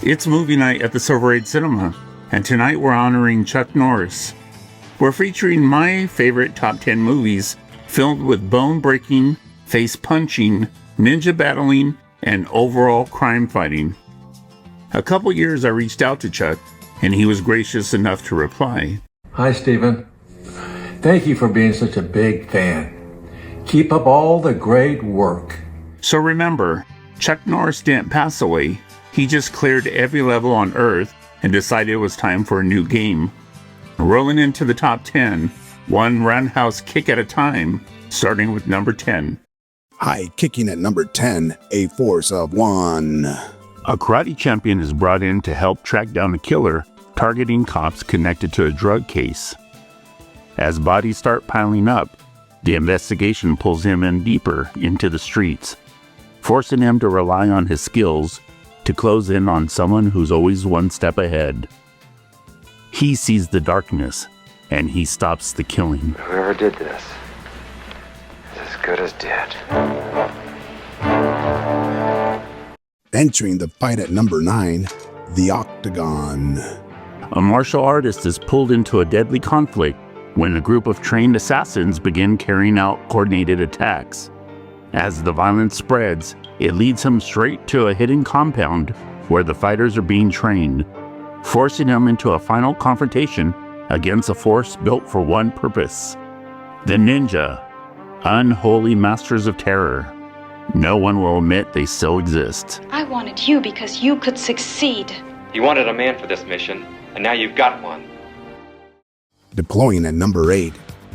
It's movie night at the Silver Age Cinema, and tonight we're honoring Chuck Norris. We're featuring my favorite top 10 movies filmed with bone-breaking, face-punching, ninja battling, and overall crime fighting. A couple years I reached out to Chuck, and he was gracious enough to reply. Hi, Stephen. Thank you for being such a big fan. Keep up all the great work. So remember, Chuck Norris didn't pass away. He just cleared every level on Earth and decided it was time for a new game. Rolling into the top 10, one roundhouse kick at a time, starting with number 10. High kicking at number 10, a force of one. A karate champion is brought in to help track down a killer targeting cops connected to a drug case. As bodies start piling up, the investigation pulls him in deeper into the streets, forcing him to rely on his skills to close in on someone who's always one step ahead. He sees the darkness, and he stops the killing. Whoever did this is as good as dead. Entering the fight at number 9, the Octagon. A martial artist is pulled into a deadly conflict when a group of trained assassins begin carrying out coordinated attacks. As the violence spreads, it leads him straight to a hidden compound where the fighters are being trained, forcing him into a final confrontation against a force built for one purpose: the ninja, unholy masters of terror. No one will admit they still exist. I wanted you because you could succeed. You wanted a man for this mission, and now you've got one. Deploying at number 8,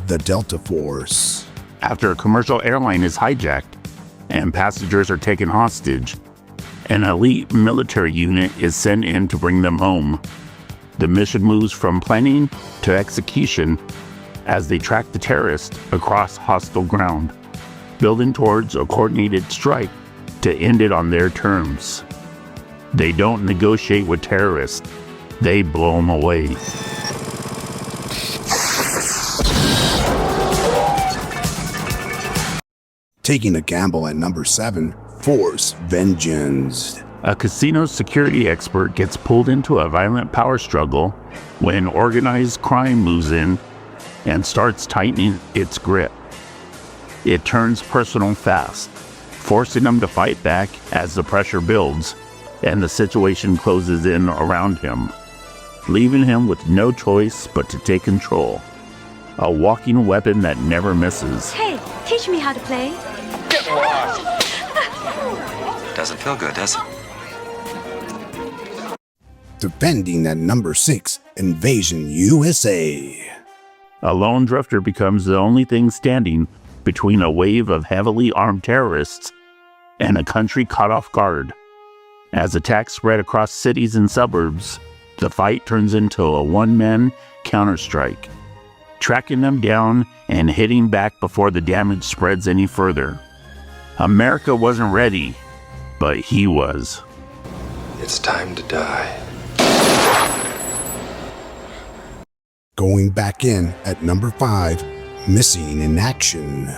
the Delta Force. After a commercial airline is hijacked and passengers are taken hostage, an elite military unit is sent in to bring them home. The mission moves from planning to execution as they track the terrorists across hostile ground, building towards a coordinated strike to end it on their terms. They don't negotiate with terrorists, they blow them away. Taking a gamble at number 7, Force Vengeance. A casino security expert gets pulled into a violent power struggle when organized crime moves in and starts tightening its grip. It turns personal fast, forcing him to fight back as the pressure builds and the situation closes in around him, leaving him with no choice but to take control. A walking weapon that never misses. Hey, teach me how to play. Get lost! Doesn't feel good, does it? Defending at number 6, Invasion USA. A lone drifter becomes the only thing standing between a wave of heavily armed terrorists and a country caught off guard. As attacks spread across cities and suburbs, the fight turns into a one-man counterstrike, tracking them down and hitting back before the damage spreads any further. America wasn't ready, but he was. It's time to die. Going back in at number 5, Missing in Action.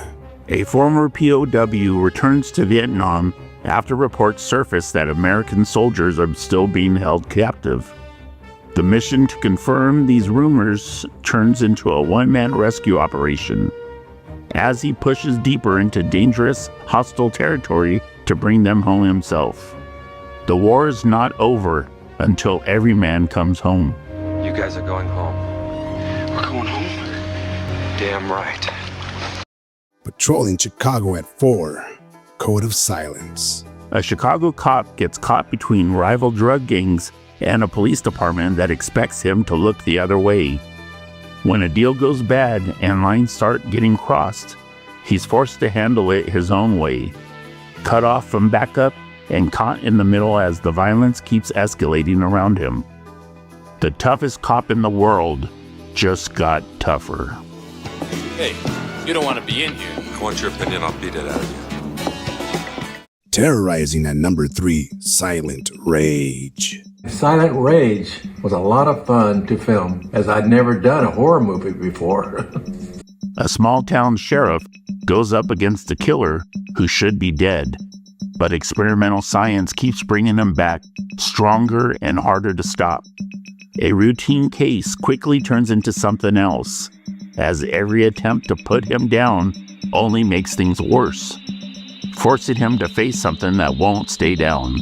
A former POW returns to Vietnam after reports surface that American soldiers are still being held captive. The mission to confirm these rumors turns into a one-man rescue operation as he pushes deeper into dangerous, hostile territory to bring them home himself. The war is not over until every man comes home. You guys are going home. We're going home? Damn right. Patrolling Chicago at 4, Code of Silence. A Chicago cop gets caught between rival drug gangs and a police department that expects him to look the other way. When a deal goes bad and lines start getting crossed, he's forced to handle it his own way, cut off from backup and caught in the middle as the violence keeps escalating around him. The toughest cop in the world just got tougher. Hey, you don't want to be in here. I want your opinion, I'll beat it out of you. Terrorizing at number 3, Silent Rage. Silent Rage was a lot of fun to film, as I'd never done a horror movie before. A small town sheriff goes up against a killer who should be dead. but experimental science keeps bringing him back, stronger and harder to stop. A routine case quickly turns into something else, as every attempt to put him down only makes things worse, forcing him to face something that won't stay down.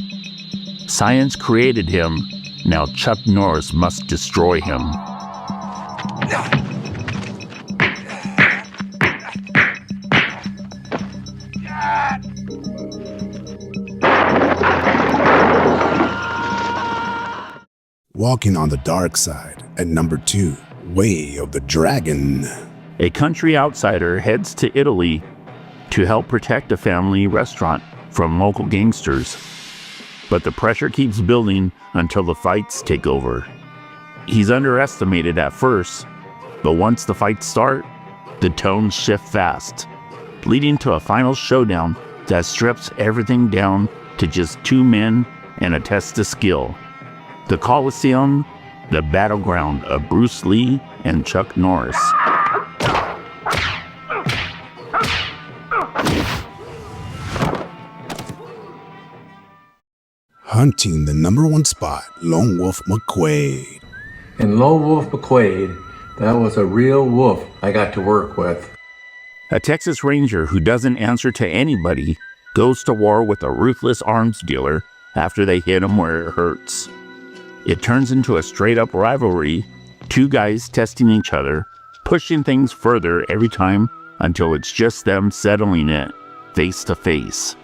Science created him, now Chuck Norris must destroy him. Walking on the Dark Side at number 2, Way of the Dragon. A country outsider heads to Italy to help protect a family restaurant from local gangsters. But the pressure keeps building until the fights take over. He's underestimated at first, but once the fights start, the tones shift fast, leading to a final showdown that strips everything down to just 2 men and a test of skill. The Coliseum, the battleground of Bruce Lee and Chuck Norris. Hunting the number 1 spot, Lone Wolf McQuade. And Lone Wolf McQuade, that was a real wolf I got to work with. A Texas Ranger who doesn't answer to anybody goes to war with a ruthless arms dealer after they hit him where it hurts. It turns into a straight-up rivalry, 2 guys testing each other, pushing things further every time until it's just them settling it face to face.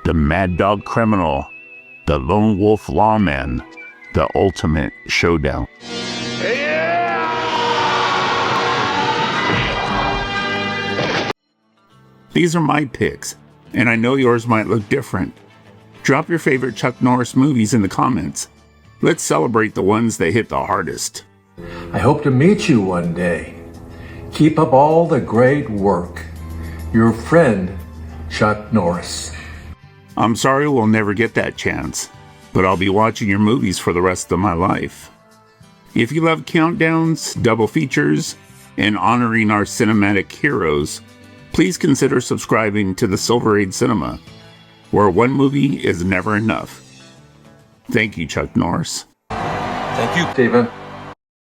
The Mad Dog Criminal, the Lone Wolf Lawman, the ultimate showdown. These are my picks, and I know yours might look different. Drop your favorite Chuck Norris movies in the comments. Let's celebrate the ones that hit the hardest. I hope to meet you one day. Keep up all the great work. Your friend, Chuck Norris. I'm sorry we'll never get that chance, but I'll be watching your movies for the rest of my life. If you love countdowns, double features, and honoring our cinematic heroes, please consider subscribing to the Silver Age Cinema, where one movie is never enough. Thank you, Chuck Norris. Thank you. Stephen.